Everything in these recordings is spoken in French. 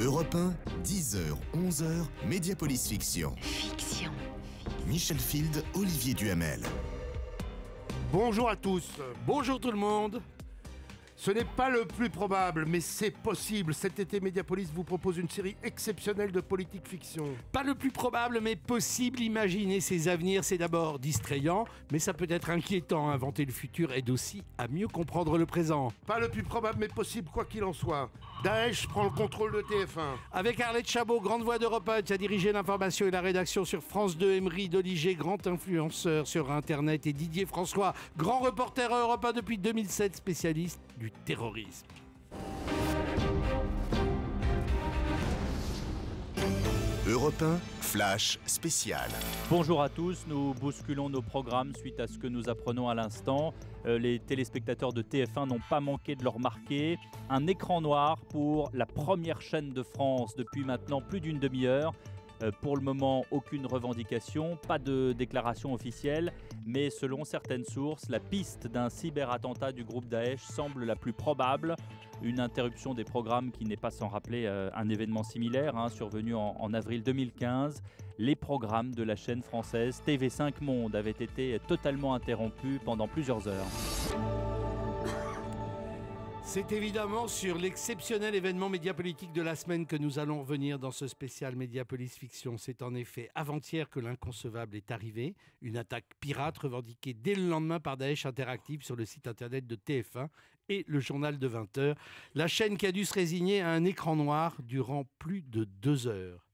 Europe 1, 10h, 11h, Mediapolis Fiction. Fiction. Michel Field, Olivier Duhamel. Bonjour à tous. Bonjour tout le monde. Ce n'est pas le plus probable, mais c'est possible. Cet été, Mediapolis vous propose une série exceptionnelle de politique fiction. Pas le plus probable, mais possible. Imaginer ses avenirs, c'est d'abord distrayant, mais ça peut être inquiétant. Inventer le futur aide aussi à mieux comprendre le présent. Pas le plus probable, mais possible, quoi qu'il en soit. Daesh prend le contrôle de TF1. Avec Arlette Chabot, grande voix d'Europe 1, qui a dirigé l'information et la rédaction sur France 2, Emery Doligé, grand influenceur sur Internet, et Didier François, grand reporter à Europe 1 depuis 2007, spécialiste du terrorisme. Europe 1, Flash spécial. Bonjour à tous, nous bousculons nos programmes suite à ce que nous apprenons à l'instant. Les téléspectateurs de TF1 n'ont pas manqué de le remarquer. Un écran noir pour la première chaîne de France depuis maintenant plus d'une demi-heure. Pour le moment, aucune revendication, pas de déclaration officielle, mais selon certaines sources, la piste d'un cyberattentat du groupe Daesh semble la plus probable. Une interruption des programmes qui n'est pas sans rappeler un événement similaire survenu en avril 2015. Les programmes de la chaîne française TV5 Monde avaient été totalement interrompus pendant plusieurs heures. C'est évidemment sur l'exceptionnel événement médiapolitique de la semaine que nous allons revenir dans ce spécial Mediapolis Fiction. C'est en effet avant-hier que l'inconcevable est arrivé. Une attaque pirate revendiquée dès le lendemain par Daesh Interactive sur le site internet de TF1 et le journal de 20h. La chaîne qui a dû se résigner à un écran noir durant plus de 2 heures.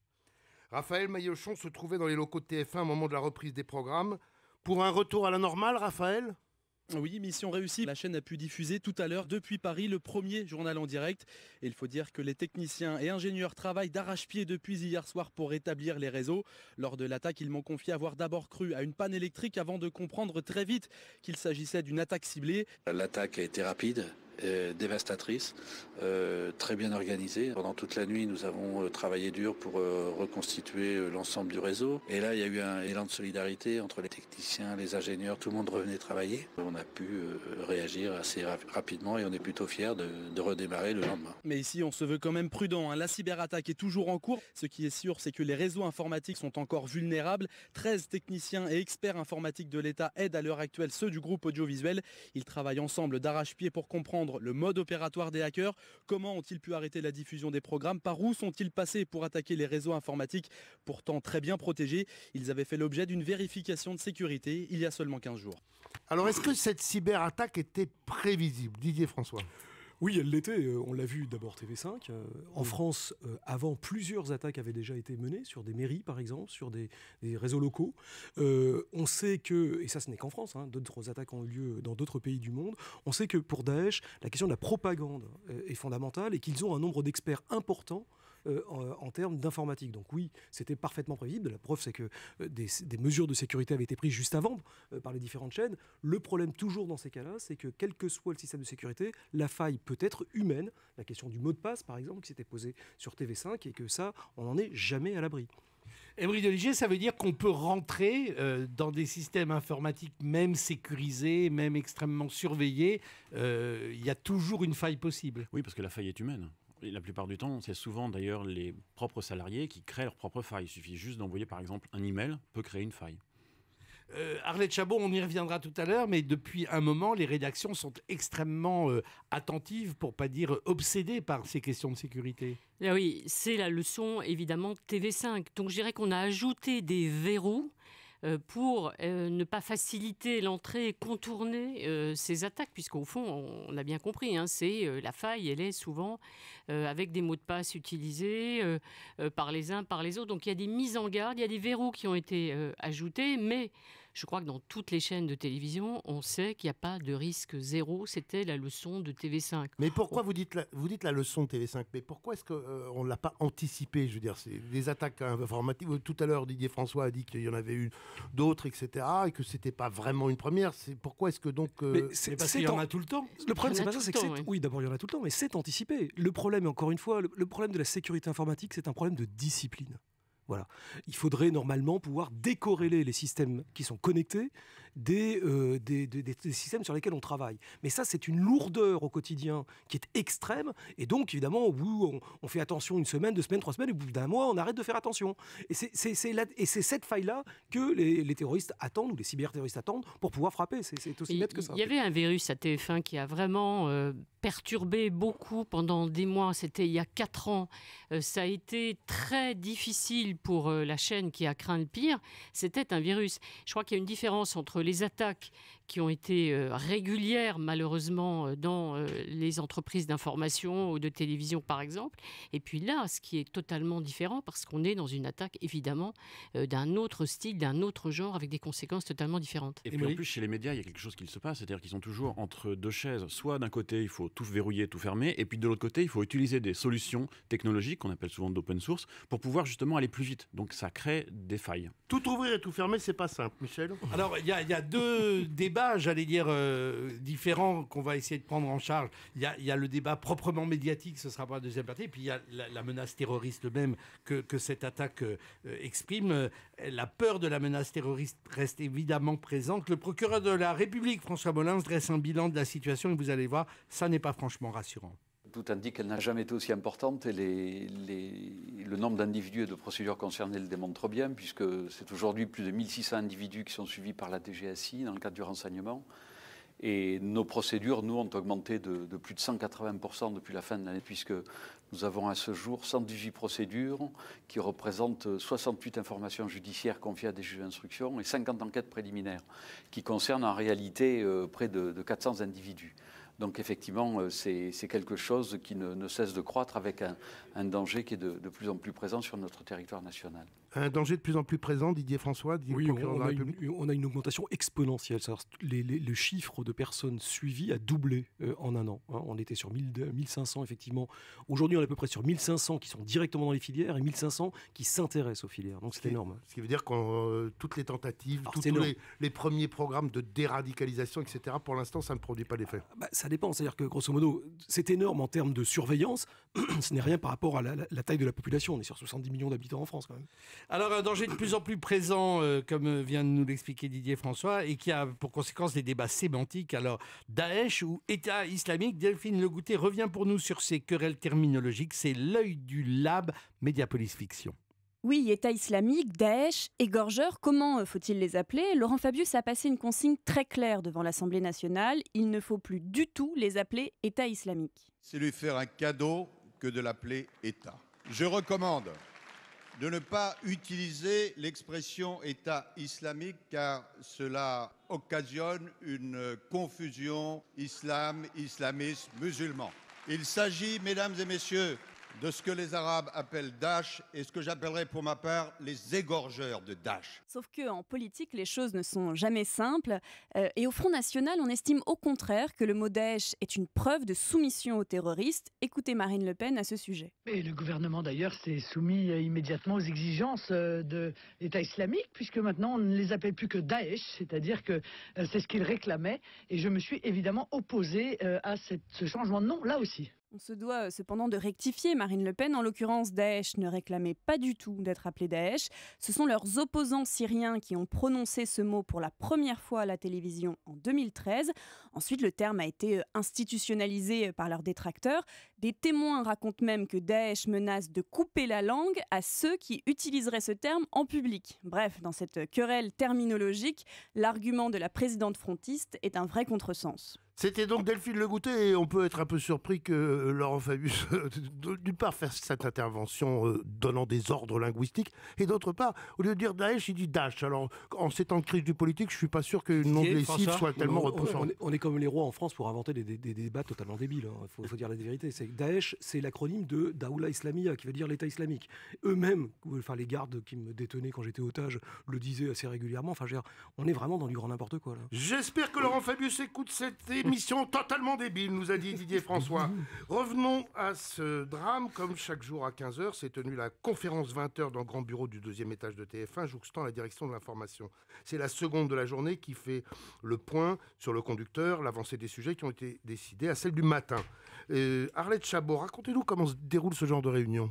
Raphaël Maillochon se trouvait dans les locaux de TF1 au moment de la reprise des programmes. Pour un retour à la normale, Raphaël ? Oui, mission réussie. La chaîne a pu diffuser tout à l'heure depuis Paris le premier journal en direct. Et il faut dire que les techniciens et ingénieurs travaillent d'arrache-pied depuis hier soir pour rétablir les réseaux. Lors de l'attaque, ils m'ont confié avoir d'abord cru à une panne électrique avant de comprendre très vite qu'il s'agissait d'une attaque ciblée. L'attaque a été rapide. Dévastatrice, très bien organisée. Pendant toute la nuit, nous avons travaillé dur pour reconstituer l'ensemble du réseau. Et là, il y a eu un élan de solidarité entre les techniciens, les ingénieurs, tout le monde revenait travailler. On a pu réagir assez rapidement et on est plutôt fiers de redémarrer le lendemain. Mais ici, on se veut quand même prudent. La cyberattaque est toujours en cours. Ce qui est sûr, c'est que les réseaux informatiques sont encore vulnérables. 13 techniciens et experts informatiques de l'État aident à l'heure actuelle ceux du groupe audiovisuel. Ils travaillent ensemble d'arrache-pied pour comprendre le mode opératoire des hackers. Comment ont-ils pu arrêter la diffusion des programmes? Par où sont-ils passés pour attaquer les réseaux informatiques pourtant très bien protégés? Ils avaient fait l'objet d'une vérification de sécurité il y a seulement 15 jours. Alors, est-ce que cette cyberattaque était prévisible, Didier François ? Oui, elle l'était. On l'a vu d'abord TV5. En France, avant, plusieurs attaques avaient déjà été menées sur des mairies, par exemple, sur des réseaux locaux. On sait que, et ça ce n'est qu'en France, d'autres attaques ont eu lieu dans d'autres pays du monde, on sait que pour Daesh, la question de la propagande est fondamentale et qu'ils ont un nombre d'experts importants en termes d'informatique. Donc oui, c'était parfaitement prévisible. La preuve, c'est que des mesures de sécurité avaient été prises juste avant par les différentes chaînes. Le problème toujours dans ces cas-là, c'est que quel que soit le système de sécurité, la faille peut être humaine. La question du mot de passe, par exemple, qui s'était posée sur TV5 et que ça, on n'en est jamais à l'abri. Emery Doligé, ça veut dire qu'on peut rentrer dans des systèmes informatiques même sécurisés, même extrêmement surveillés. Il y a toujours une faille possible. Oui, parce que la faille est humaine. Et la plupart du temps, c'est souvent d'ailleurs les propres salariés qui créent leur propre faille. Il suffit juste d'envoyer par exemple un email, peut créer une faille. Arlette Chabot, on y reviendra tout à l'heure, mais depuis un moment, les rédactions sont extrêmement attentives, pour pas dire obsédées par ces questions de sécurité. Là, oui, c'est la leçon évidemment de TV5. Donc je dirais qu'on a ajouté des verrous pour ne pas faciliter l'entrée et contourner ces attaques, puisqu'au fond, on a bien compris, c'est la faille, elle est souvent avec des mots de passe utilisés par les uns, par les autres. Donc il y a des mises en garde, il y a des verrous qui ont été ajoutés, mais je crois que dans toutes les chaînes de télévision, on sait qu'il n'y a pas de risque zéro. C'était la leçon de TV5. Mais pourquoi vous dites la leçon de TV5 ? Mais pourquoi est-ce qu'on ne l'a pas anticipé ? Je veux dire, c'est des attaques informatiques. Tout à l'heure, Didier François a dit qu'il y en avait eu d'autres, etc., et que c'était pas vraiment une première. Pourquoi est-ce que donc... C'est parce qu'il y en a tout le temps. Le problème, c'est pas ça, c'est que oui. Oui, d'abord, il y en a tout le temps, mais c'est anticipé. Le problème, encore une fois, le problème de la sécurité informatique, c'est un problème de discipline. Voilà. Il faudrait normalement pouvoir décorréler les systèmes qui sont connectés des systèmes sur lesquels on travaille. Mais ça, c'est une lourdeur au quotidien qui est extrême. Et donc, évidemment, au bout, on fait attention une semaine, 2 semaines, 3 semaines, et au bout d'un mois, on arrête de faire attention. Et c'est cette faille-là que les terroristes attendent, ou les cyberterroristes attendent, pour pouvoir frapper. C'est aussi net que ça. Il y avait un virus à TF1 qui a vraiment perturbé beaucoup pendant des mois. C'était il y a 4 ans. Ça a été très difficile pour la chaîne qui a craint le pire. C'était un virus. Je crois qu'il y a une différence entre les attaques qui ont été régulières, malheureusement, dans les entreprises d'information ou de télévision, par exemple. Et puis là, ce qui est totalement différent, parce qu'on est dans une attaque, évidemment, d'un autre style, d'un autre genre, avec des conséquences totalement différentes. Et puis en plus, chez les médias, il y a quelque chose qui se passe, c'est-à-dire qu'ils sont toujours entre deux chaises. Soit d'un côté, il faut tout verrouiller, tout fermer, et puis de l'autre côté, il faut utiliser des solutions technologiques, qu'on appelle souvent d'open source, pour pouvoir justement aller plus vite. Donc ça crée des failles. Tout ouvrir et tout fermer, c'est pas simple, Michel. Alors, il y a 2 débats, j'allais dire, différents qu'on va essayer de prendre en charge. Il y a le débat proprement médiatique, ce sera pas la deuxième partie, et puis il y a la menace terroriste même que cette attaque exprime. La peur de la menace terroriste reste évidemment présente. Le procureur de la République, François Molins, dresse un bilan de la situation et vous allez voir, ça n'est pas franchement rassurant. Tout indique qu'elle n'a jamais été aussi importante et le nombre d'individus et de procédures concernées le démontre bien, puisque c'est aujourd'hui plus de 1600 individus qui sont suivis par la DGSI dans le cadre du renseignement. Et nos procédures, nous, ont augmenté de plus de 180% depuis la fin de l'année, puisque nous avons à ce jour 118 procédures qui représentent 68 informations judiciaires confiées à des juges d'instruction et 50 enquêtes préliminaires qui concernent en réalité près de 400 individus. Donc effectivement, c'est quelque chose qui ne cesse de croître avec un danger qui est de plus en plus présent sur notre territoire national. Un danger de plus en plus présent, Didier François, oui, on a une augmentation exponentielle. Le chiffre de personnes suivies a doublé en un an. On était sur 1500 effectivement. Aujourd'hui, on est à peu près sur 1500 qui sont directement dans les filières et 1500 qui s'intéressent aux filières. Donc c'est énorme. Ce qui veut dire que toutes les tentatives, tous les premiers programmes de déradicalisation, etc., pour l'instant, ça ne produit pas d'effet. Ça dépend. C'est-à-dire que grosso modo, c'est énorme en termes de surveillance. Ce n'est rien par rapport à la taille de la population. On est sur 70 millions d'habitants en France quand même. Alors un danger de plus en plus présent, comme vient de nous l'expliquer Didier François, et qui a pour conséquence des débats sémantiques. Alors Daesh ou État islamique, Delphine Le Goutet revient pour nous sur ces querelles terminologiques. C'est l'œil du lab Mediapolis Fiction. Oui, État islamique, Daesh, égorgeurs, comment faut-il les appeler? Laurent Fabius a passé une consigne très claire devant l'Assemblée nationale. Il ne faut plus du tout les appeler État islamique. C'est lui faire un cadeau que de l'appeler État. Je recommande de ne pas utiliser l'expression État islamique car cela occasionne une confusion islam, islamisme, musulman. Il s'agit, mesdames et messieurs, de ce que les Arabes appellent Daesh et ce que j'appellerais pour ma part les égorgeurs de Daesh. Sauf qu'en politique, les choses ne sont jamais simples. Et au Front National, on estime au contraire que le mot Daesh est une preuve de soumission aux terroristes. Écoutez Marine Le Pen à ce sujet. Et le gouvernement d'ailleurs s'est soumis immédiatement aux exigences de l'État islamique, puisque maintenant on ne les appelle plus que Daesh, c'est-à-dire que c'est ce qu'ils réclamaient. Et je me suis évidemment opposé à ce changement de nom là aussi. On se doit cependant de rectifier Marine Le Pen. En l'occurrence, Daesh ne réclamait pas du tout d'être appelé Daesh. Ce sont leurs opposants syriens qui ont prononcé ce mot pour la première fois à la télévision en 2013. Ensuite, le terme a été institutionnalisé par leurs détracteurs. Des témoins racontent même que Daesh menace de couper la langue à ceux qui utiliseraient ce terme en public. Bref, dans cette querelle terminologique, l'argument de la présidente frontiste est un vrai contresens. C'était donc Delphine Le Goutet et on peut être un peu surpris que Laurent Fabius, d'une part, fasse cette intervention donnant des ordres linguistiques et d'autre part, au lieu de dire Daesh, il dit Daesh. Alors, en ces temps de crise du politique, je ne suis pas sûr que le nom de lessive soit tellement repoussant. On est comme les rois en France pour inventer des débats totalement débiles. Il faut dire la vérité. Daesh, c'est l'acronyme de Daoula Islamia, qui veut dire l'État islamique. Eux-mêmes, enfin les gardes qui me détenaient quand j'étais otage, le disaient assez régulièrement. Enfin, on est vraiment dans du grand n'importe quoi. Là. J'espère que Laurent Fabius écoute cette émission totalement débile, nous a dit Didier François. Revenons à ce drame. Comme chaque jour à 15h, s'est tenue la conférence 20h dans le grand bureau du 2e étage de TF1, jouxtant la direction de l'information. C'est la seconde de la journée qui fait le point sur le conducteur, l'avancée des sujets qui ont été décidés à celle du matin. Arlette Chabot, racontez-nous comment se déroule ce genre de réunion.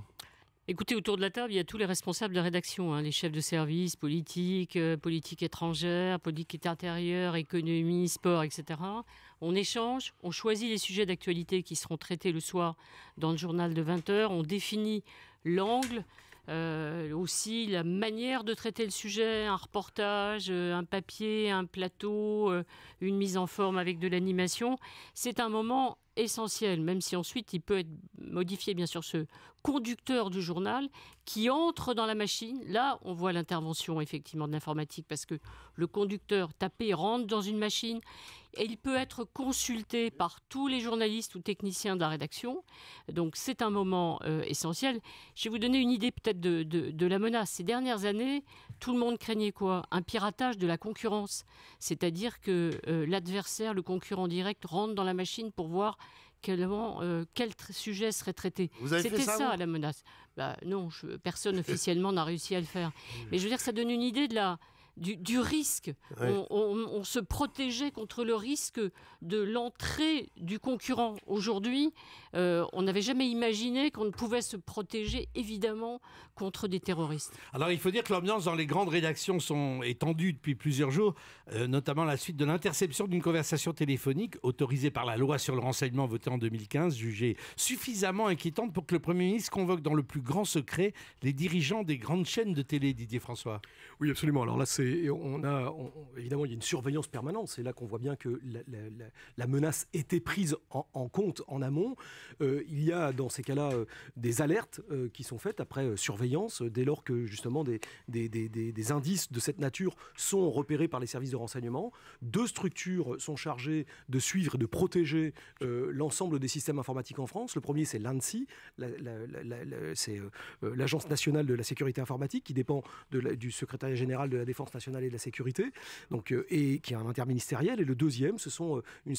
Écoutez, autour de la table, il y a tous les responsables de rédaction, les chefs de service, politique, politique étrangère, politique intérieure, économie, sport, etc. On échange, on choisit les sujets d'actualité qui seront traités le soir dans le journal de 20h, on définit l'angle, aussi la manière de traiter le sujet, un reportage, un papier, un plateau, une mise en forme avec de l'animation. C'est un moment essentiel, même si ensuite il peut être modifié, bien sûr, ce conducteur du journal qui entre dans la machine. Là, on voit l'intervention effectivement de l'informatique parce que le conducteur tapé rentre dans une machine et il peut être consulté par tous les journalistes ou techniciens de la rédaction. Donc c'est un moment essentiel. Je vais vous donner une idée peut-être de la menace. Ces dernières années, tout le monde craignait quoi? Un piratage de la concurrence. C'est-à-dire que l'adversaire, le concurrent direct, rentre dans la machine pour voir quel sujet serait traité. C'était ça la menace. Non, personne officiellement n'a réussi à le faire. Mais je veux dire, ça donne une idée du risque. Ouais. On se protégeait contre le risque de l'entrée du concurrent. Aujourd'hui, on n'avait jamais imaginé qu'on ne pouvait se protéger, évidemment, contre des terroristes. Alors, il faut dire que l'ambiance dans les grandes rédactions est tendue depuis plusieurs jours, notamment à la suite de l'interception d'une conversation téléphonique autorisée par la loi sur le renseignement votée en 2015, jugée suffisamment inquiétante pour que le Premier ministre convoque dans le plus grand secret les dirigeants des grandes chaînes de télé, Didier François. Oui, absolument. Alors là, évidemment, il y a une surveillance permanente. C'est là qu'on voit bien que la menace était prise en compte en amont. Il y a dans ces cas-là des alertes qui sont faites après surveillance, dès lors que justement des indices de cette nature sont repérés par les services de renseignement. 2 structures sont chargées de suivre et de protéger l'ensemble des systèmes informatiques en France. Le premier, c'est l'ANSSI, c'est l'Agence nationale de la sécurité informatique, qui dépend du secrétariat général de la défense nationale et de la sécurité, donc, et qui est un interministériel. Et le deuxième, c'est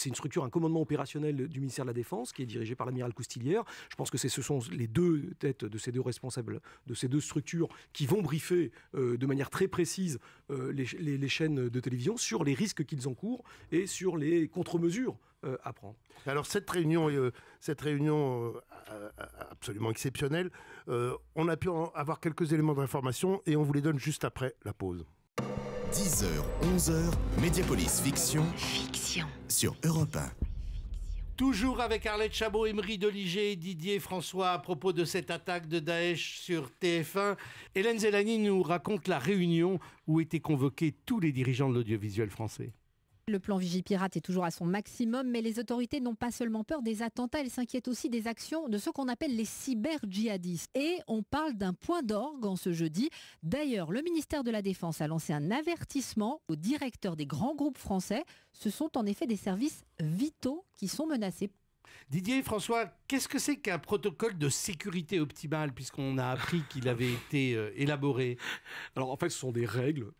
une structure, un commandement opérationnel du ministère de la Défense, qui est dirigé par l'amiral Coustillière. Je pense que ce sont les 2 têtes de ces 2 responsables de ces 2 structures qui vont briefer de manière très précise les chaînes de télévision sur les risques qu'ils encourent et sur les contre-mesures à prendre. Alors cette réunion absolument exceptionnelle, on a pu avoir quelques éléments d'information et on vous les donne juste après la pause. 10h, 11h, Mediapolis Fiction sur Europe 1. Toujours avec Arlette Chabot, Emery Doliger et Didier François à propos de cette attaque de Daesh sur TF1. Hélène Zellani nous raconte la réunion où étaient convoqués tous les dirigeants de l'audiovisuel français. Le plan Vigipirate est toujours à son maximum, mais les autorités n'ont pas seulement peur des attentats, elles s'inquiètent aussi des actions de ceux qu'on appelle les cyber-djihadistes. Et on parle d'un point d'orgue en ce jeudi. D'ailleurs, le ministère de la Défense a lancé un avertissement aux directeurs des grands groupes français. Ce sont en effet des services vitaux qui sont menacés. Didier, François, qu'est-ce que c'est qu'un protocole de sécurité optimale, puisqu'on a appris qu'il avait été élaboré? Alors en fait, ce sont des règles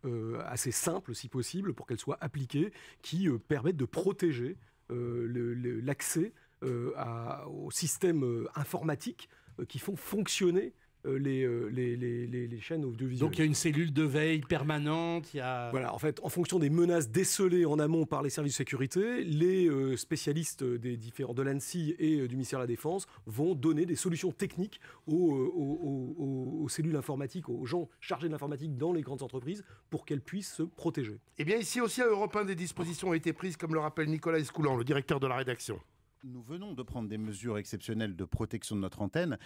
assez simples, si possible, pour qu'elles soient appliquées, qui permettent de protéger l'accès aux systèmes informatiques qui font fonctionner les chaînes audiovisuelles. Donc il y a une cellule de veille permanente, Voilà, en fait, en fonction des menaces décelées en amont par les services de sécurité, les spécialistes de l'ANSSI et du ministère de la Défense vont donner des solutions techniques aux cellules informatiques, aux gens chargés de l'informatique dans les grandes entreprises pour qu'elles puissent se protéger. Eh bien ici aussi à Europe 1, des dispositions ont été prises, comme le rappelle Nicolas Escoulan, le directeur de la rédaction. Nous venons de prendre des mesures exceptionnelles de protection de notre antenne.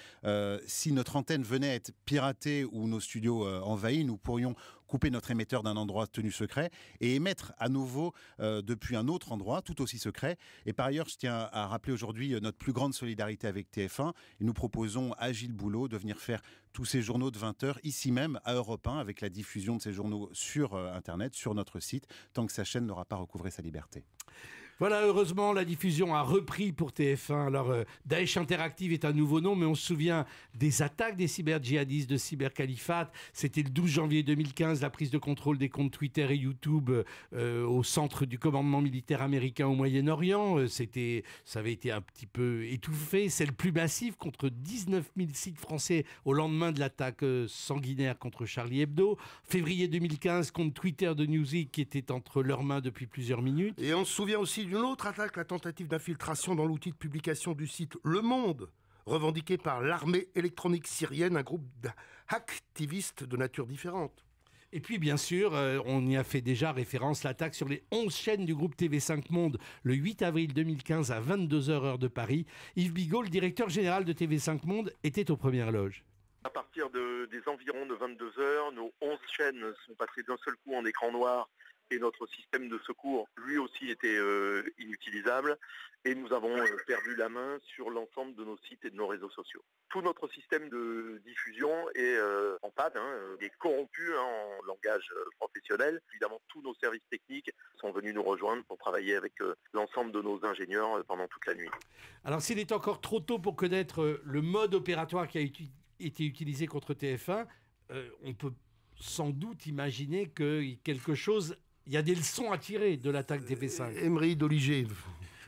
Si notre antenne venait à être piratée ou nos studios envahis, nous pourrions couper notre émetteur d'un endroit tenu secret et émettre à nouveau depuis un autre endroit tout aussi secret. Et par ailleurs, je tiens à rappeler aujourd'hui notre plus grande solidarité avec TF1. Et nous proposons à Gilles Boulot de venir faire tous ces journaux de 20h ici même à Europe 1 avec la diffusion de ces journaux sur Internet, sur notre site, tant que sa chaîne n'aura pas recouvré sa liberté. Voilà, heureusement, la diffusion a repris pour TF1. Alors, Daesh Interactive est un nouveau nom, mais on se souvient des attaques des cyber-djihadistes de cybercalifate. C'était le 12 janvier 2015, la prise de contrôle des comptes Twitter et YouTube au centre du commandement militaire américain au Moyen-Orient. Ça avait été un petit peu étouffé. C'est le plus massif, contre 19 000 sites français au lendemain de l'attaque sanguinaire contre Charlie Hebdo. Février 2015, compte Twitter de Newsweek qui était entre leurs mains depuis plusieurs minutes. Et on se souvient aussi d'une autre attaque, la tentative d'infiltration dans l'outil de publication du site Le Monde, revendiqué par l'armée électronique syrienne, un groupe d'activistes de nature différente. Et puis, bien sûr, on y a fait déjà référence, l'attaque sur les 11 chaînes du groupe TV5 Monde le 8 avril 2015 à 22h heure de Paris. Yves Bigot, le directeur général de TV5 Monde, était aux premières loges. À partir des environs de 22h, nos 11 chaînes sont passées d'un seul coup en écran noir et notre système de secours, lui aussi, était inutilisable. Et nous avons perdu la main sur l'ensemble de nos sites et de nos réseaux sociaux. Tout notre système de diffusion est en panne, est corrompu en langage professionnel. Évidemment, tous nos services techniques sont venus nous rejoindre pour travailler avec l'ensemble de nos ingénieurs pendant toute la nuit. Alors, s'il est encore trop tôt pour connaître le mode opératoire qui a été utilisé contre TF1, on peut sans doute imaginer que quelque chose... Il y a des leçons à tirer de l'attaque TV5. Emery Doliger.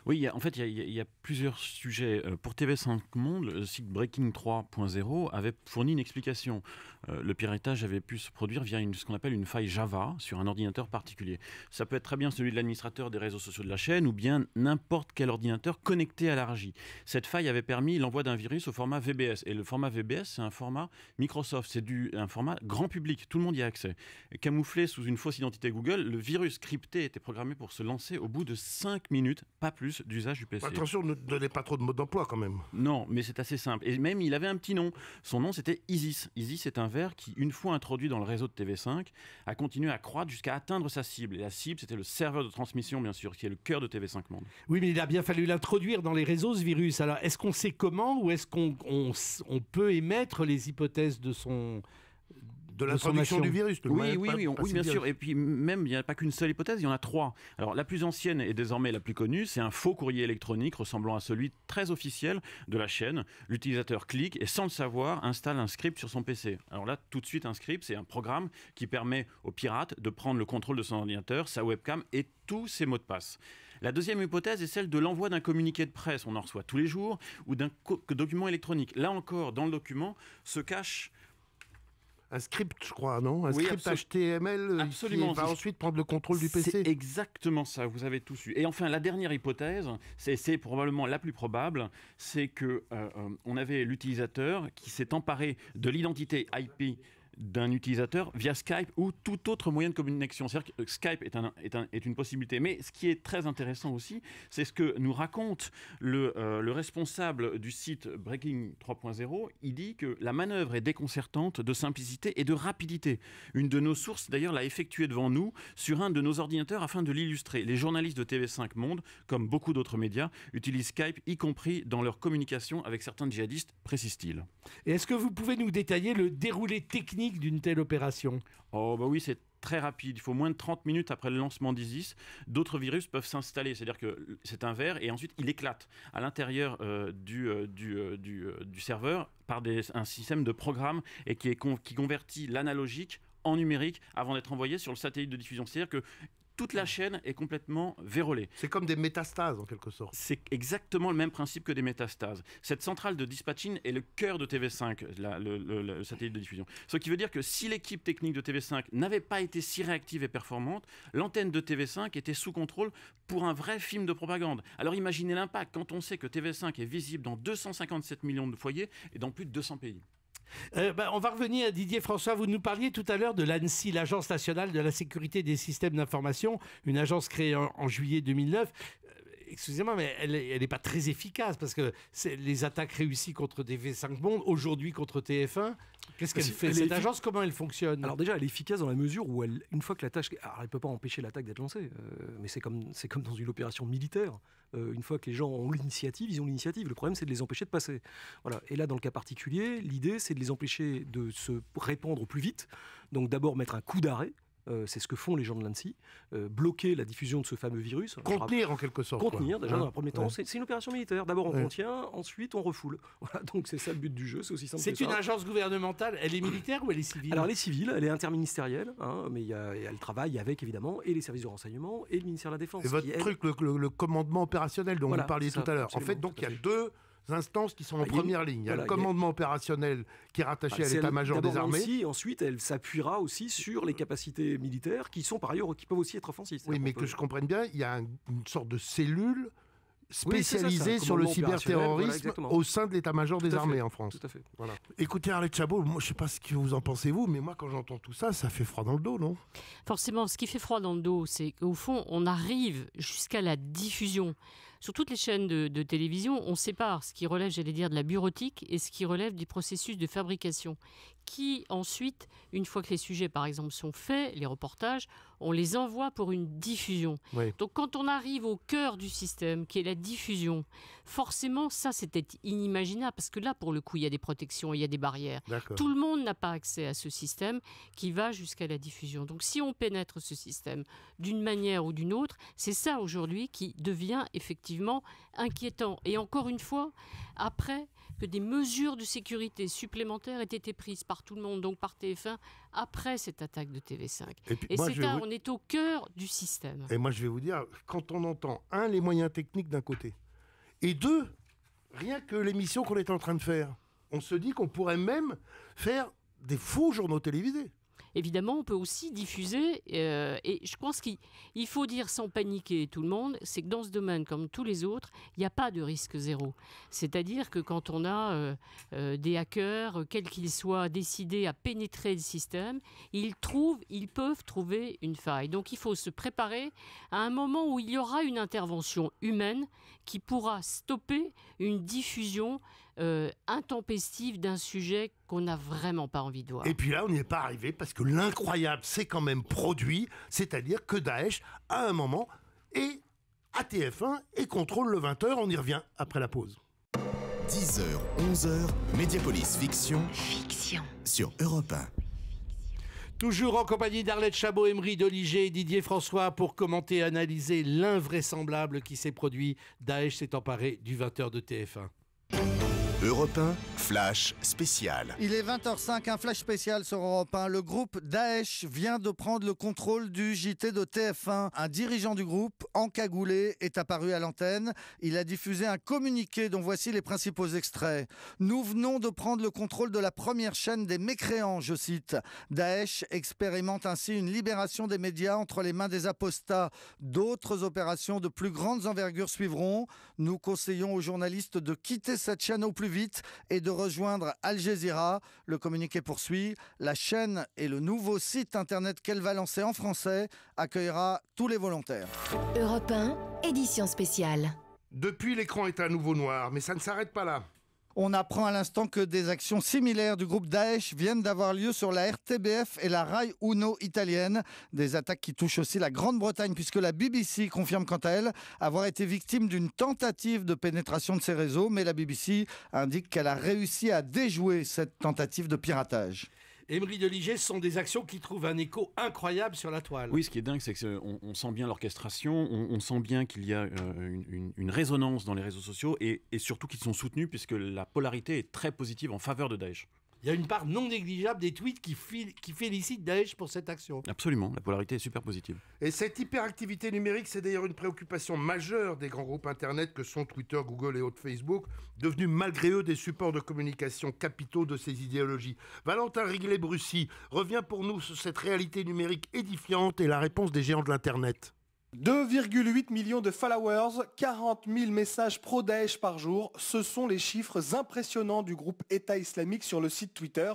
Oui, en fait, il y a plusieurs sujets. Pour TV5 Monde, le site Breaking 3.0 avait fourni une explication. Le piratage avait pu se produire via ce qu'on appelle une faille Java sur un ordinateur particulier. Ça peut être très bien celui de l'administrateur des réseaux sociaux de la chaîne ou bien n'importe quel ordinateur connecté à la régie. Cette faille avait permis l'envoi d'un virus au format VBS. Et le format VBS, c'est un format Microsoft. C'est un format grand public. Tout le monde y a accès. Camouflé sous une fausse identité Google, le virus crypté était programmé pour se lancer au bout de 5 minutes, pas plus, d'usage du PC. Attention, ne donnez pas trop de modes d'emploi quand même. Non, mais c'est assez simple. Et même, il avait un petit nom. Son nom, c'était Isis. Isis est un ver qui, une fois introduit dans le réseau de TV5, a continué à croître jusqu'à atteindre sa cible. Et la cible, c'était le serveur de transmission, bien sûr, qui est le cœur de TV5 Monde. Oui, mais il a bien fallu l'introduire dans les réseaux, ce virus. Alors, est-ce qu'on sait comment ou est-ce qu'on peut émettre les hypothèses de son... De l'introduction du virus. Oui, bien sûr. Et puis même, il n'y a pas qu'une seule hypothèse, il y en a 3. Alors la plus ancienne et désormais la plus connue, c'est un faux courrier électronique ressemblant à celui très officiel de la chaîne. L'utilisateur clique et sans le savoir installe un script sur son PC. Alors là, tout de suite, un script, c'est un programme qui permet aux pirates de prendre le contrôle de son ordinateur, sa webcam et tous ses mots de passe. La deuxième hypothèse est celle de l'envoi d'un communiqué de presse, on en reçoit tous les jours, ou d'un document électronique. Là encore, dans le document se cache... Un script, je crois, non ? Script HTML absolument, qui va ensuite prendre le contrôle du PC. C'est exactement ça, vous avez tout su. Et enfin, la dernière hypothèse, c'est probablement la plus probable, c'est qu'on avait l'utilisateur qui s'est emparé de l'identité IP d'un utilisateur via Skype ou tout autre moyen de connexion. C'est-à-dire que Skype est une possibilité. Mais ce qui est très intéressant aussi, c'est ce que nous raconte le responsable du site Breaking 3.0. Il dit que la manœuvre est déconcertante de simplicité et de rapidité. Une de nos sources, d'ailleurs, l'a effectuée devant nous sur un de nos ordinateurs afin de l'illustrer. Les journalistes de TV5 Monde, comme beaucoup d'autres médias, utilisent Skype, y compris dans leur communication avec certains djihadistes, précise-t-il. Et est-ce que vous pouvez nous détailler le déroulé technique d'une telle opération ? Oh bah oui, c'est très rapide. Il faut moins de 30 minutes après le lancement d'Isis. D'autres virus peuvent s'installer. C'est-à-dire que c'est un ver et ensuite il éclate à l'intérieur du serveur par un système de programme et qui convertit l'analogique en numérique avant d'être envoyé sur le satellite de diffusion. C'est-à-dire que toute la chaîne est complètement vérolée. C'est comme des métastases en quelque sorte. C'est exactement le même principe que des métastases. Cette centrale de dispatching est le cœur de TV5, le satellite de diffusion. Ce qui veut dire que si l'équipe technique de TV5 n'avait pas été si réactive et performante, l'antenne de TV5 était sous contrôle pour un vrai film de propagande. Alors imaginez l'impact quand on sait que TV5 est visible dans 257 millions de foyers et dans plus de 200 pays. On va revenir à Didier François. Vous nous parliez tout à l'heure de l'ANSSI, l'Agence nationale de la sécurité des systèmes d'information, une agence créée en juillet 2009. Excusez-moi, mais elle n'est pas très efficace parce que les attaques réussies contre TV5 Monde, aujourd'hui contre TF1, qu'est-ce qu'elle fait cette agence? Comment elle fonctionne? Alors déjà, elle est efficace dans la mesure où une fois que l'attaque, alors elle ne peut pas empêcher l'attaque d'être lancée, mais c'est comme dans une opération militaire. Une fois que les gens ont l'initiative, ils ont l'initiative. Le problème, c'est de les empêcher de passer. Voilà. Et là, dans le cas particulier, l'idée, c'est de les empêcher de se répandre au plus vite. Donc d'abord mettre un coup d'arrêt. C'est ce que font les gens de l'ANSSI, bloquer la diffusion de ce fameux virus. Contenir en quelque sorte. Contenir, déjà dans un premier temps. C'est une opération militaire. D'abord on contient, ensuite on refoule. Voilà, donc c'est ça le but du jeu, c'est aussi simple que ça. C'est une agence gouvernementale, elle est militaire ou elle est civile? Alors elle est civile, elle est interministérielle, mais elle travaille avec évidemment et les services de renseignement et le ministère de la Défense. Et votre truc, le commandement opérationnel dont vous parliez tout à l'heure. En fait, donc il y a deux instances qui sont en première ligne. Il y a le commandement opérationnel qui est rattaché à l'état-major des armées. Ensuite, elle s'appuiera aussi sur les capacités militaires qui sont par ailleurs, qui peuvent aussi être offensives. Oui, mais que je comprenne bien, il y a une sorte de cellule spécialisé sur le cyberterrorisme au sein de l'état-major des armées en France. Tout à fait. Voilà. Écoutez, Arlette Chabot, moi, je ne sais pas ce que vous en pensez, vous, mais moi, quand j'entends tout ça, ça fait froid dans le dos, non? Forcément, ce qui fait froid dans le dos, c'est qu'au fond, on arrive jusqu'à la diffusion. Sur toutes les chaînes de télévision, on sépare ce qui relève, j'allais dire, de la bureautique et ce qui relève du processus de fabrication. Qui ensuite, une fois que les sujets, par exemple, sont faits, les reportages, on les envoie pour une diffusion. Oui. Donc quand on arrive au cœur du système, qui est la diffusion, forcément, ça, c'était inimaginable, parce que là, pour le coup, il y a des protections, il y a des barrières. D'accord. Tout le monde n'a pas accès à ce système qui va jusqu'à la diffusion. Donc si on pénètre ce système d'une manière ou d'une autre, c'est ça aujourd'hui qui devient effectivement inquiétant. Et encore une fois, après que des mesures de sécurité supplémentaires aient été prises par tout le monde, donc par TF1, après cette attaque de TV5. Et moi, c'est là, on est au cœur du système. Et moi, je vais vous dire, quand on entend, un, les moyens techniques d'un côté, et deux, rien que l'émission qu'on est en train de faire, on se dit qu'on pourrait même faire des faux journaux télévisés. Évidemment, on peut aussi diffuser, et je pense qu'il faut dire sans paniquer tout le monde, c'est que dans ce domaine, comme tous les autres, il n'y a pas de risque zéro. C'est-à-dire que quand on a des hackers, quels qu'ils soient, décidés à pénétrer le système, ils peuvent trouver une faille. Donc il faut se préparer à un moment où il y aura une intervention humaine qui pourra stopper une diffusion intempestive d'un sujet qu'on n'a vraiment pas envie de voir. Et puis là, on n'y est pas arrivé parce que l'incroyable s'est quand même produit, c'est-à-dire que Daesh, à un moment, est à TF1 et contrôle le 20h. On y revient après la pause. 10h, 11h, Mediapolis Fiction. Sur Europe 1. Toujours en compagnie d'Arlette Chabot, Emery Doligé et Didier François pour commenter et analyser l'invraisemblable qui s'est produit. Daesh s'est emparé du 20h de TF1. Europe 1, Flash spécial. Il est 20h05, un flash spécial sur Europe 1. Le groupe Daesh vient de prendre le contrôle du JT de TF1. Un dirigeant du groupe, encagoulé, est apparu à l'antenne. Il a diffusé un communiqué dont voici les principaux extraits. Nous venons de prendre le contrôle de la première chaîne des mécréants, je cite. Daesh expérimente ainsi une libération des médias entre les mains des apostats. D'autres opérations de plus grandes envergures suivront. Nous conseillons aux journalistes de quitter cette chaîne au plus vite et de rejoindre Al Jazeera. Le communiqué poursuit. La chaîne et le nouveau site internet qu'elle va lancer en français accueillera tous les volontaires. Europe 1, édition spéciale. Depuis, l'écran est à nouveau noir, mais ça ne s'arrête pas là. On apprend à l'instant que des actions similaires du groupe Daesh viennent d'avoir lieu sur la RTBF et la Rai Uno italienne. Des attaques qui touchent aussi la Grande-Bretagne puisque la BBC confirme quant à elle avoir été victime d'une tentative de pénétration de ses réseaux. Mais la BBC indique qu'elle a réussi à déjouer cette tentative de piratage. Emery Doligé, ce sont des actions qui trouvent un écho incroyable sur la toile. Oui, ce qui est dingue, c'est qu'on sent bien l'orchestration, on sent bien qu'il y a une résonance dans les réseaux sociaux et surtout qu'ils sont soutenus puisque la polarité est très positive en faveur de Daesh. Il y a une part non négligeable des tweets qui félicitent Daesh pour cette action. Absolument, la polarité est super positive. Et cette hyperactivité numérique, c'est d'ailleurs une préoccupation majeure des grands groupes Internet que sont Twitter, Google et autres Facebook, devenus malgré eux des supports de communication capitaux de ces idéologies. Valentin Riglet-Brussy revient pour nous sur cette réalité numérique édifiante et la réponse des géants de l'Internet. 2,8 millions de followers, 40 000 messages pro-Daesh par jour, ce sont les chiffres impressionnants du groupe État islamique sur le site Twitter.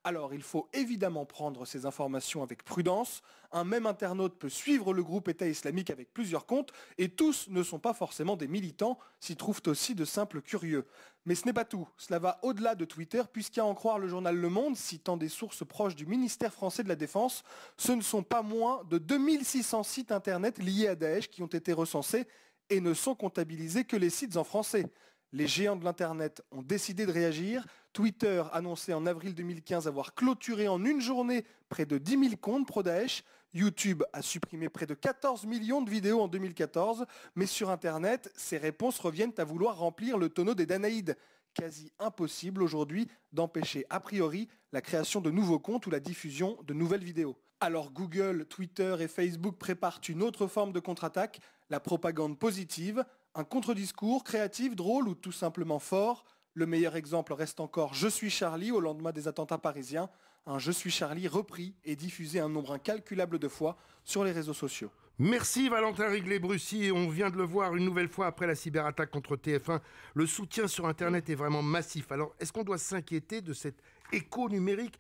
Alors, il faut évidemment prendre ces informations avec prudence. Un même internaute peut suivre le groupe État islamique avec plusieurs comptes et tous ne sont pas forcément des militants, s'y trouvent aussi de simples curieux. Mais ce n'est pas tout. Cela va au-delà de Twitter puisqu'à en croire le journal Le Monde, citant des sources proches du ministère français de la Défense, ce ne sont pas moins de 2600 sites internet liés à Daesh qui ont été recensés et ne sont comptabilisés que les sites en français. Les géants de l'Internet ont décidé de réagir. Twitter annonçait en avril 2015 avoir clôturé en une journée près de 10 000 comptes pro-Daesh. YouTube a supprimé près de 14 millions de vidéos en 2014. Mais sur Internet, ces réponses reviennent à vouloir remplir le tonneau des Danaïdes. Quasi impossible aujourd'hui d'empêcher a priori la création de nouveaux comptes ou la diffusion de nouvelles vidéos. Alors Google, Twitter et Facebook préparent une autre forme de contre-attaque, la propagande positive. Un contre-discours créatif, drôle ou tout simplement fort. Le meilleur exemple reste encore « Je suis Charlie » au lendemain des attentats parisiens. Un « Je suis Charlie » repris et diffusé un nombre incalculable de fois sur les réseaux sociaux. Merci Valentin Riglet-Brussy. On vient de le voir une nouvelle fois après la cyberattaque contre TF1. Le soutien sur Internet est vraiment massif. Alors, est-ce qu'on doit s'inquiéter de cet écho numérique ?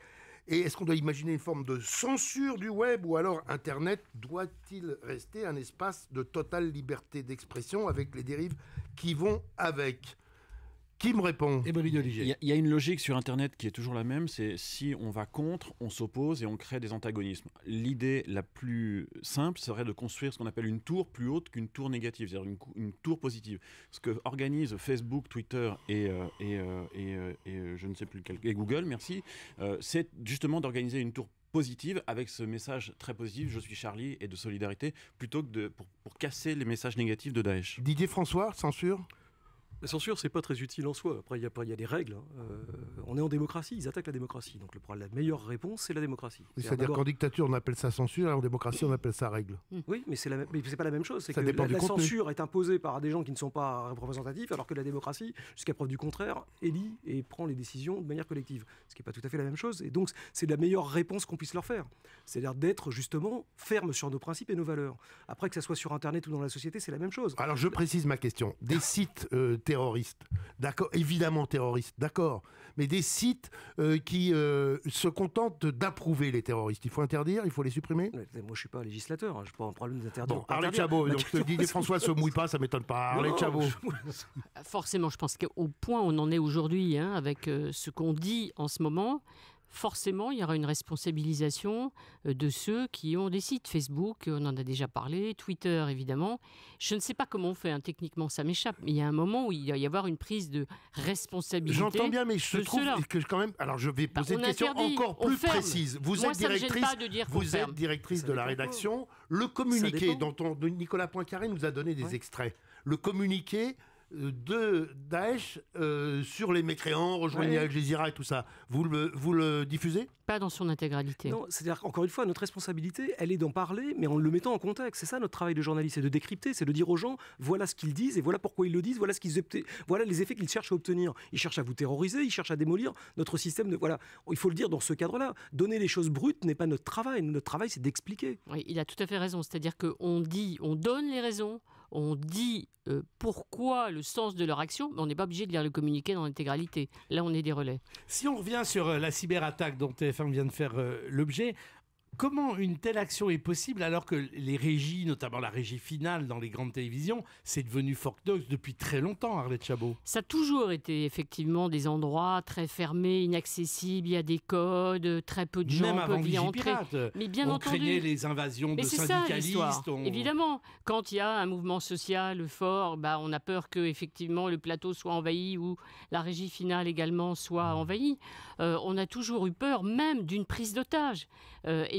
Et est-ce qu'on doit imaginer une forme de censure du web, ou alors Internet doit-il rester un espace de totale liberté d'expression avec les dérives qui vont avec ? Qui me répond ? Il y a une logique sur Internet qui est toujours la même, c'est si on va contre, on s'oppose et on crée des antagonismes. L'idée la plus simple serait de construire ce qu'on appelle une tour plus haute qu'une tour négative, c'est-à-dire une tour positive. Ce que organisent Facebook, Twitter et je ne sais plus lequel, et Google, merci, c'est justement d'organiser une tour positive avec ce message très positif, je suis Charlie, et de solidarité, plutôt que pour casser les messages négatifs de Daesh. Didier François, censure ? La censure, c'est pas très utile en soi. Après, il y a des règles. On est en démocratie, ils attaquent la démocratie. Donc la meilleure réponse, c'est la démocratie. C'est-à-dire qu'en dictature, on appelle ça censure, et en démocratie, on appelle ça règle. Oui, mais c'est pas la même chose. C'est Ça que dépend la du contenu. censure est imposée par des gens qui ne sont pas représentatifs, alors que la démocratie, jusqu'à preuve du contraire, élit et prend les décisions de manière collective. Ce qui n'est pas tout à fait la même chose. Et donc, c'est la meilleure réponse qu'on puisse leur faire. C'est-à-dire d'être justement ferme sur nos principes et nos valeurs. Après, que ça soit sur Internet ou dans la société, c'est la même chose. Alors, je précise ma question. Des sites terroristes, d'accord, évidemment terroristes, d'accord, mais des sites qui se contentent d'approuver les terroristes, il faut interdire, il faut les supprimer ? Moi, je ne suis pas législateur, je n'ai pas un problème d'interdire. Bon, Arlette Chabot, donc Didier François se mouille pas, ça m'étonne pas. Arlette Chabot. Forcément, je pense qu'au point où on en est aujourd'hui, avec ce qu'on dit en ce moment, forcément, il y aura une responsabilisation de ceux qui ont des sites. Facebook, on en a déjà parlé, Twitter, évidemment. Je ne sais pas comment on fait, techniquement, ça m'échappe. Mais il y a un moment où il va y avoir une prise de responsabilité. J'entends bien, mais je trouve que quand même... Alors, je vais poser une question encore plus précise. Vous êtes directrice de la rédaction. Le communiqué dont Nicolas Poincaré nous a donné des extraits. Le communiqué de Daesh sur les mécréants, rejoignez Al Jazeera et tout ça. Vous le diffusez ? Pas dans son intégralité. Non, c'est-à-dire qu'encore une fois, notre responsabilité, elle est d'en parler, mais en le mettant en contexte. C'est ça notre travail de journaliste, c'est de décrypter, c'est de dire aux gens, voilà ce qu'ils disent et voilà pourquoi ils le disent, voilà les effets qu'ils cherchent à obtenir. Ils cherchent à vous terroriser, ils cherchent à démolir notre système de... Voilà, il faut le dire dans ce cadre-là. Donner les choses brutes n'est pas notre travail. Notre travail, c'est d'expliquer. Oui, il a tout à fait raison. C'est-à-dire qu'on donne les raisons, on dit pourquoi le sens de leur action, mais on n'est pas obligé de lire le communiqué dans l'intégralité. Là, on est des relais. Si on revient sur la cyberattaque dont TF1 vient de faire l'objet, comment une telle action est possible alors que les régies, notamment la régie finale dans les grandes télévisions, c'est devenu Forkdox depuis très longtemps, Arlette Chabot ? Ça a toujours été effectivement des endroits très fermés, inaccessibles, il y a des codes, très peu de gens peuvent y entrer. Mais bien on entendu. craignait les invasions de syndicalistes. Évidemment, quand il y a un mouvement social fort, on a peur que effectivement le plateau soit envahi ou la régie finale également soit envahie. On a toujours eu peur même d'une prise d'otage.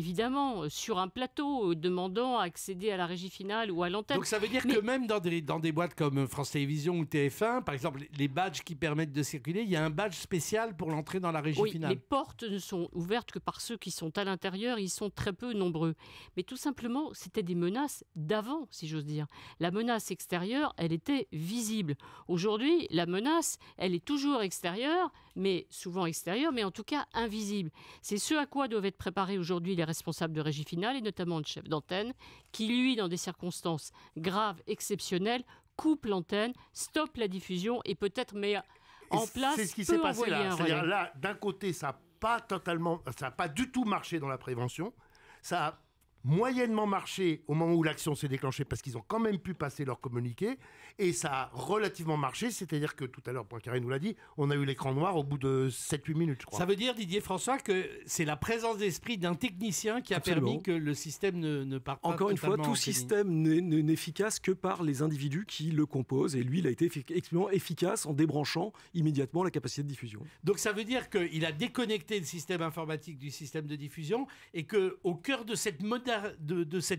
Évidemment, sur un plateau, demandant à accéder à la régie finale ou à l'antenne. Donc ça veut dire que même dans des boîtes comme France Télévisions ou TF1, par exemple, les badges qui permettent de circuler, il y a un badge spécial pour l'entrée dans la régie finale. Les portes ne sont ouvertes que par ceux qui sont à l'intérieur, ils sont très peu nombreux. Mais tout simplement, c'était des menaces d'avant, si j'ose dire. La menace extérieure, elle était visible. Aujourd'hui, la menace, elle est toujours extérieure, mais souvent extérieure, mais en tout cas invisible. C'est ce à quoi doivent être préparés aujourd'hui les responsables de régie finale et notamment le chef d'antenne qui, lui, dans des circonstances graves, exceptionnelles, coupe l'antenne, stoppe la diffusion et peut-être met en place. C'est ce qui s'est passé là. C'est-à-dire là, d'un côté, ça n'a pas du tout marché dans la prévention. Ça a moyennement marché au moment où l'action s'est déclenchée parce qu'ils ont quand même pu passer leur communiqué et ça a relativement marché, c'est-à-dire que tout à l'heure, Poincaré nous l'a dit, on a eu l'écran noir au bout de 7-8 minutes, je crois. Ça veut dire, Didier François, que c'est la présence d'esprit d'un technicien qui a permis que le système ne parte pas. Encore une fois, tout système n'est efficace que par les individus qui le composent et lui, il a été extrêmement efficace en débranchant immédiatement la capacité de diffusion. Donc ça veut dire qu'il a déconnecté le système informatique du système de diffusion et qu'au cœur de cette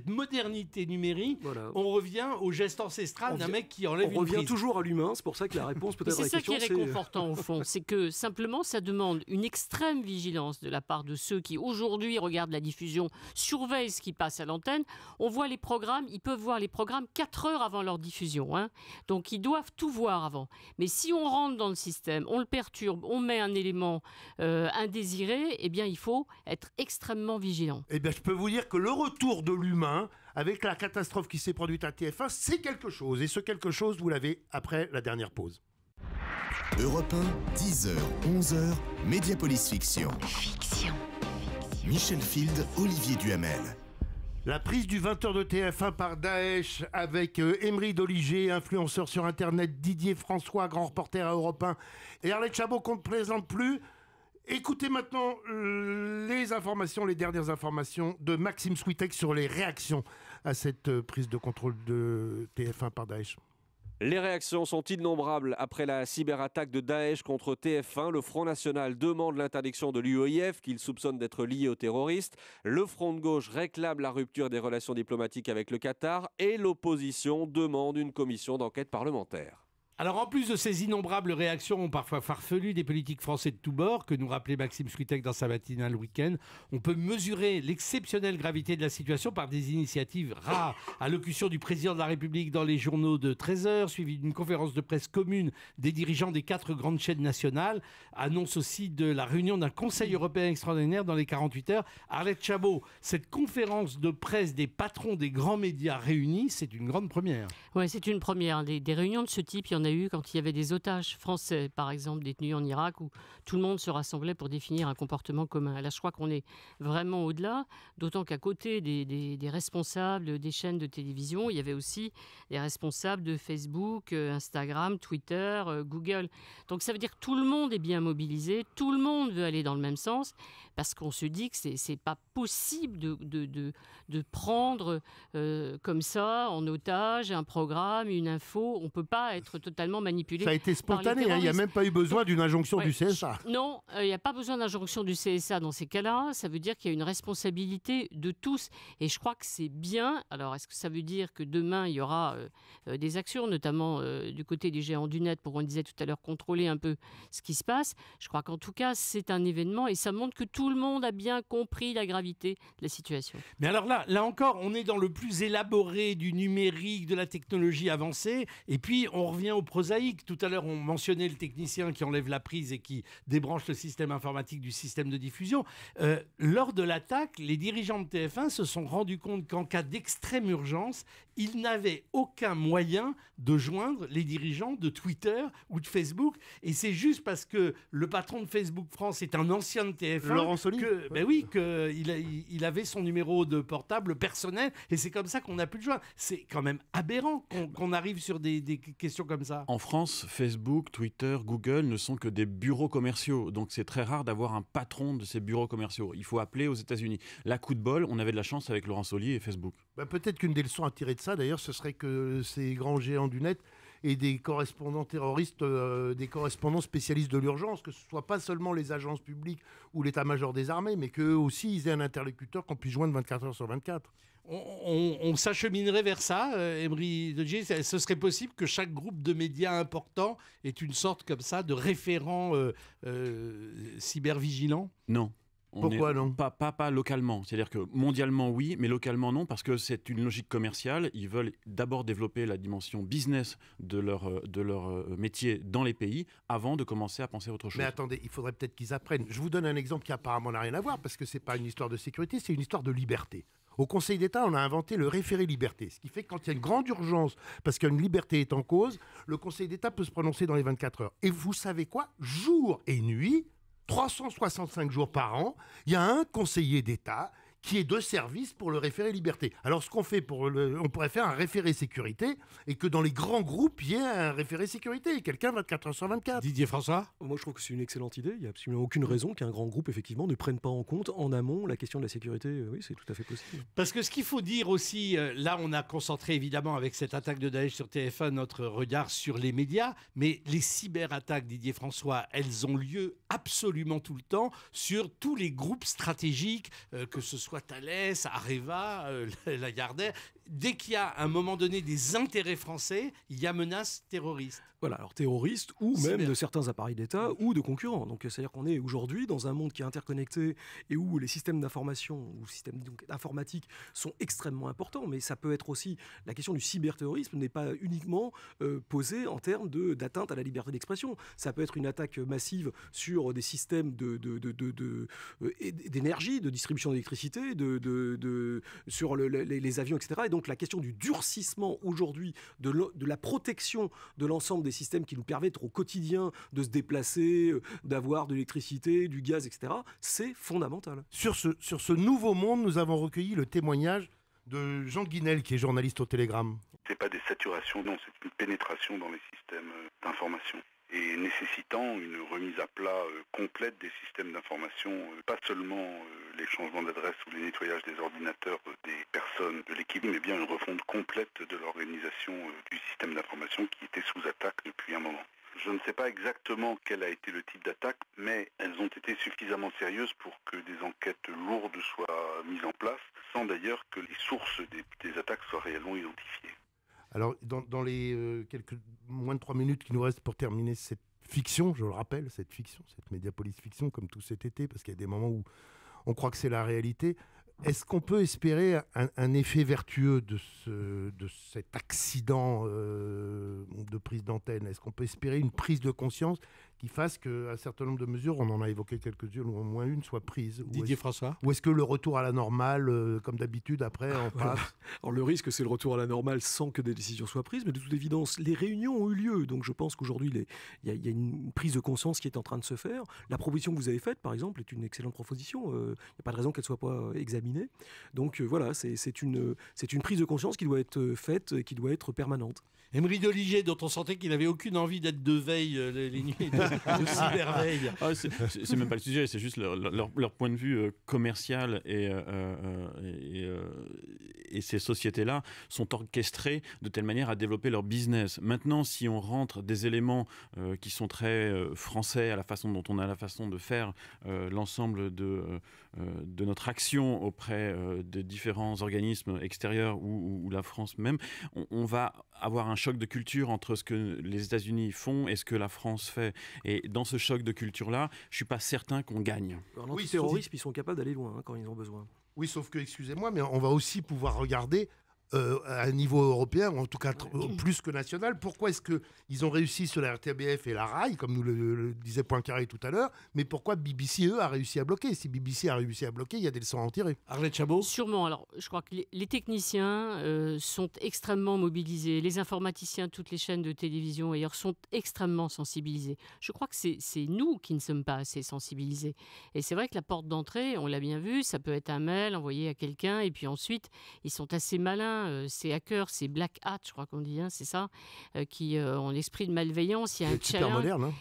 modernité numérique, on revient au geste ancestral d'un mec qui enlève une prise. On revient toujours à l'humain, c'est pour ça que la réponse peut être à la question. C'est ça qui est réconfortant au fond, c'est que simplement ça demande une extrême vigilance de la part de ceux qui aujourd'hui regardent la diffusion, surveillent ce qui passe à l'antenne. On voit les programmes, ils peuvent voir les programmes 4 heures avant leur diffusion. Donc ils doivent tout voir avant. Mais si on rentre dans le système, on le perturbe, on met un élément indésiré, eh bien il faut être extrêmement vigilant. Eh bien je peux vous dire que le retour de l'humain avec la catastrophe qui s'est produite à TF1, c'est quelque chose. Et ce quelque chose, vous l'avez après la dernière pause. Europe 1, 10h, 11h, Mediapolis Fiction. Michel Field, Olivier Duhamel. La prise du 20h de TF1 par Daesh avec Emery Doliger, influenceur sur Internet, Didier François, grand reporter à Europe 1, et Arlette Chabot qu'on ne présente plus. Écoutez maintenant les dernières informations de Maxime Switek sur les réactions à cette prise de contrôle de TF1 par Daesh. Les réactions sont innombrables après la cyberattaque de Daesh contre TF1. Le Front National demande l'interdiction de l'UEIF, qu'il soupçonne d'être lié aux terroristes. Le Front de gauche réclame la rupture des relations diplomatiques avec le Qatar. Et l'opposition demande une commission d'enquête parlementaire. Alors, en plus de ces innombrables réactions parfois farfelues des politiques français de tous bords, que nous rappelait Maxime Switek dans sa matinale week-end, on peut mesurer l'exceptionnelle gravité de la situation par des initiatives rares. Allocution du président de la République dans les journaux de 13h, suivie d'une conférence de presse commune des dirigeants des 4 grandes chaînes nationales. Annonce aussi de la réunion d'un Conseil européen extraordinaire dans les 48 heures. Arlette Chabot, cette conférence de presse des patrons des grands médias réunis, c'est une grande première. Oui, c'est une première. Des réunions de ce type, il y en a eu quand il y avait des otages français, par exemple, détenus en Irak, où tout le monde se rassemblait pour définir un comportement commun. Là, je crois qu'on est vraiment au-delà, d'autant qu'à côté des responsables des chaînes de télévision, il y avait aussi les responsables de Facebook, Instagram, Twitter, Google. Donc ça veut dire que tout le monde est bien mobilisé, tout le monde veut aller dans le même sens, parce qu'on se dit que c'est pas possible de prendre comme ça, en otage, un programme, une info. On ne peut pas être totalement manipulé. Ça a été spontané, il n'y a même pas eu besoin d'une injonction du CSA. Non, il n'y a pas besoin d'injonction du CSA dans ces cas-là. Ça veut dire qu'il y a une responsabilité de tous. Et je crois que c'est bien. Alors, est-ce que ça veut dire que demain, il y aura des actions, notamment du côté des géants du net, pour, on disait tout à l'heure, contrôler un peu ce qui se passe? Je crois qu'en tout cas, c'est un événement et ça montre que tout le monde a bien compris la gravité de la situation. Mais alors là encore, on est dans le plus élaboré du numérique, de la technologie avancée, et puis on revient au prosaïque. Tout à l'heure, on mentionnait le technicien qui enlève la prise et qui débranche le système informatique du système de diffusion. Lors de l'attaque, les dirigeants de TF1 se sont rendus compte qu'en cas d'extrême urgence, ils n'avaient aucun moyen de joindre les dirigeants de Twitter ou de Facebook. Et c'est juste parce que le patron de Facebook France est un ancien de TF1 Laurent Soli. qu'il avait son numéro de portable personnel. Et c'est comme ça qu'on a pu le joindre. C'est quand même aberrant qu'on arrive sur des questions comme ça. En France, Facebook, Twitter, Google ne sont que des bureaux commerciaux. Donc c'est très rare d'avoir un patron de ces bureaux commerciaux. Il faut appeler aux États-Unis. Là, coup de bol, on avait de la chance avec Laurent Soli et Facebook. Peut-être qu'une des leçons à tirer de ça, d'ailleurs, ce serait que ces grands géants du net et des correspondants terroristes, des correspondants spécialistes de l'urgence, que ce ne soit pas seulement les agences publiques ou l'état-major des armées, mais qu'eux aussi, ils aient un interlocuteur qu'on puisse joindre 24 heures sur 24. On s'acheminerait vers ça, Emery Doliger. Ce serait possible que chaque groupe de médias important ait une sorte comme ça de référent cybervigilant? Non. Pourquoi non? Pas localement. C'est-à-dire que mondialement, oui, mais localement, non, parce que c'est une logique commerciale. Ils veulent d'abord développer la dimension business de leur métier dans les pays avant de commencer à penser à autre chose. Mais attendez, il faudrait peut-être qu'ils apprennent. Je vous donne un exemple qui apparemment n'a rien à voir, parce que ce n'est pas une histoire de sécurité, c'est une histoire de liberté. Au Conseil d'État, on a inventé le référé liberté, ce qui fait que quand il y a une grande urgence, parce qu'une liberté est en cause, le Conseil d'État peut se prononcer dans les 24 heures. Et vous savez quoi? Jour et nuit, 365 jours par an, il y a un conseiller d'État qui est de service pour le référé liberté. Alors ce qu'on fait, on pourrait faire un référé sécurité et que dans les grands groupes, il y ait un référé sécurité et quelqu'un 24 heures sur 24. Didier François? Moi je trouve que c'est une excellente idée. Il n'y a absolument aucune raison qu'un grand groupe effectivement ne prenne pas en compte en amont la question de la sécurité. Oui, c'est tout à fait possible. Parce que ce qu'il faut dire aussi, là on a concentré évidemment avec cette attaque de Daesh sur TF1 notre regard sur les médias, mais les cyberattaques, Didier François, elles ont lieu absolument tout le temps sur tous les groupes stratégiques, que ce soit Thales, Areva, Lagardère. dès qu'il y a à un moment donné des intérêts français, il y a menace terroriste. Voilà, alors terroristes ou même de certains appareils d'État ou de concurrents. Donc c'est-à-dire qu'on est aujourd'hui dans un monde qui est interconnecté et où les systèmes d'information ou systèmes informatiques sont extrêmement importants, mais ça peut être aussi, la question du cyberterrorisme n'est pas uniquement posée en termes d'atteinte à la liberté d'expression. Ça peut être une attaque massive sur des systèmes d'énergie, de distribution d'électricité, sur les avions, etc. Et donc la question du durcissement aujourd'hui de la protection de l'ensemble des systèmes qui nous permettent au quotidien de se déplacer, d'avoir de l'électricité, du gaz, etc., c'est fondamental. Sur ce nouveau monde, nous avons recueilli le témoignage de Jean Guinel, qui est journaliste au Télégramme. C'est pas des saturations, non, c'est une pénétration dans les systèmes d'information et nécessitant une remise à plat complète des systèmes d'information, pas seulement les changements d'adresse ou les nettoyages des ordinateurs des personnes de l'équipe, mais bien une refonte complète de l'organisation du système d'information qui était sous attaque depuis un moment. Je ne sais pas exactement quel a été le type d'attaque, mais elles ont été suffisamment sérieuses pour que des enquêtes lourdes soient mises en place, sans d'ailleurs que les sources des attaques soient réellement identifiées. Alors, dans les moins de 3 minutes qui nous restent pour terminer cette fiction, je le rappelle, cette Mediapolis fiction, comme tout cet été, parce qu'il y a des moments où on croit que c'est la réalité, est-ce qu'on peut espérer un effet vertueux de cet accident de prise d'antenne? Est-ce qu'on peut espérer une prise de conscience qui fasse qu'un certain nombre de mesures, on en a évoqué quelques-unes, ou au moins une, soient prises? Didier François? Ou est-ce que le retour à la normale, comme d'habitude, après, on passe? Alors le risque, c'est le retour à la normale sans que des décisions soient prises, mais de toute évidence, les réunions ont eu lieu. Donc je pense qu'aujourd'hui, il y a une prise de conscience qui est en train de se faire. La proposition que vous avez faite, par exemple, est une excellente proposition. Il n'y a pas de raison qu'elle ne soit pas examinée. Donc voilà, c'est une prise de conscience qui doit être faite et qui doit être permanente. Emery Doliger, dont on sentait qu'il n'avait aucune envie d'être de veille les nuits de cyberveille. Ah, c'est même pas le sujet, c'est juste leur point de vue commercial et ces sociétés-là sont orchestrées de telle manière à développer leur business. Maintenant, si on rentre des éléments qui sont très français à la façon dont on a la façon de faire l'ensemble de notre action auprès de différents organismes extérieurs ou la France même, on va avoir un choc de culture entre ce que les États-Unis font et ce que la France fait. Et dans ce choc de culture-là, je ne suis pas certain qu'on gagne. En antiterrorisme, ils sont capables d'aller loin quand ils ont besoin. Oui, sauf que, excusez-moi, mais on va aussi pouvoir regarder à un niveau européen, ou en tout cas plus que national, pourquoi est-ce qu'ils ont réussi sur la RTBF et la RAI, comme nous le disait Poincaré tout à l'heure, mais pourquoi BBC, eux, a réussi à bloquer? Si BBC a réussi à bloquer, il y a des leçons à en tirer. Arlette Chabot? Sûrement. Alors, je crois que les techniciens sont extrêmement mobilisés. Les informaticiens, toutes les chaînes de télévision ailleurs sont extrêmement sensibilisés. Je crois que c'est nous qui ne sommes pas assez sensibilisés. Et c'est vrai que la porte d'entrée, on l'a bien vu, ça peut être un mail envoyé à quelqu'un, et puis ensuite, ils sont assez malins. Ces hackers, ces black hats, je crois qu'on dit, c'est ça, qui ont l'esprit de malveillance. Il y a un challenge. Moderne,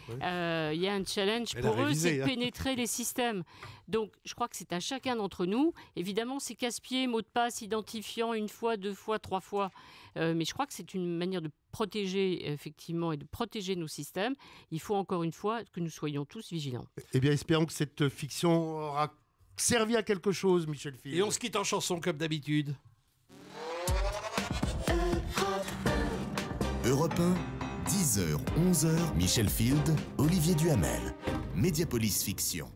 il y a un challenge pour eux, c'est de pénétrer les systèmes. Donc, je crois que c'est à chacun d'entre nous. Évidemment, c'est casse-pied, mot de passe, identifiant une fois, 2 fois, 3 fois. Mais je crois que c'est une manière de protéger, effectivement, et de protéger nos systèmes. Il faut encore une fois que nous soyons tous vigilants. Eh bien, espérons que cette fiction aura servi à quelque chose, Michel Field. Et on se quitte en chanson, comme d'habitude. Europe 1, 10h, 11h, Michel Field, Olivier Duhamel. Mediapolis Fiction.